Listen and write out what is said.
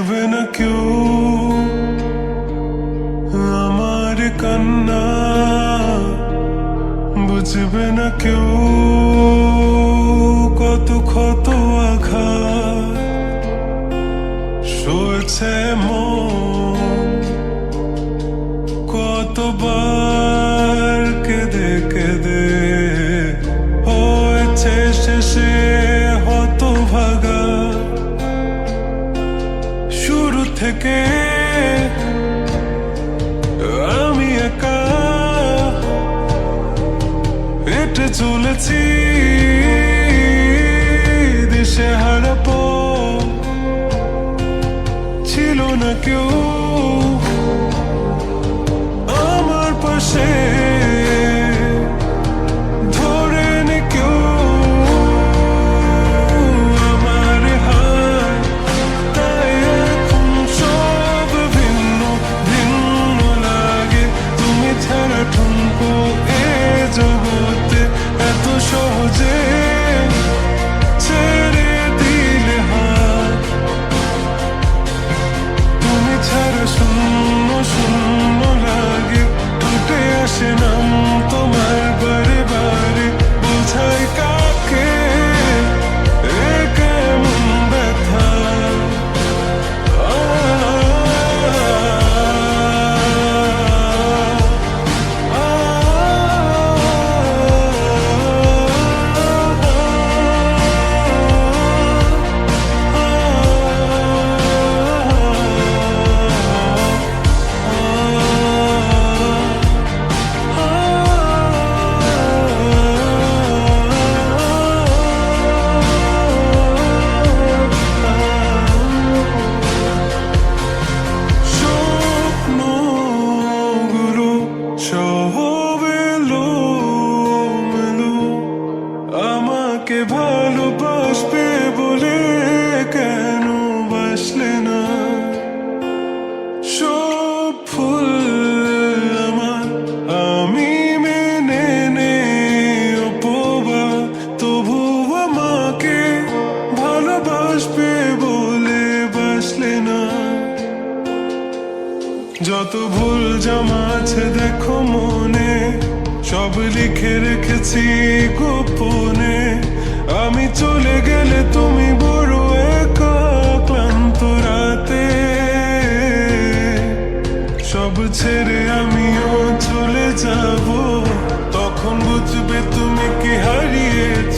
বুঝবে না কেউ আমার কান্না, বুঝবে না কেউ কত ক্ষত আঘাত সয়েছে মন, কতবার কেঁদে কেঁদে হয়েছে শেষে হতভাগা। শুরু থেকে আমি একা হেঁটে চলেছি দিশে হারা পথ, ছিল না কেউ আমার পাশে ধরে নে কেউ আমার হাত, তাই এখন সব ভিন্ন ভিন্ন লাগে। তুমি ছাড়া ঠুনকো এ জগতে এত সহজে ছেড়ে দিলে হাত, তুমি ছাড়া শূন্য শূন্য লাগে। টুটে আসে নাম তোমার বারে বারে, বোঝাই কাকে এ কেমন ব্যথা। আমাকে ভালোবাসবে বলে কেন বাসলে না? সব ফুল আমার আমি মেনে নে অপবাদ, তবু আমাকে ভালোবাসবে বলে বাসলে না। যত ভুল জমা আছে দেখো মনে, সব লিখে রেখেছি গোপনে। আমি চলে গেলে তুমি বড় একা ক্লান্ত রাতে, সব ছেড়ে আমিও চলে যাব, তখন বুঝবে তুমি কি হারিয়েছ।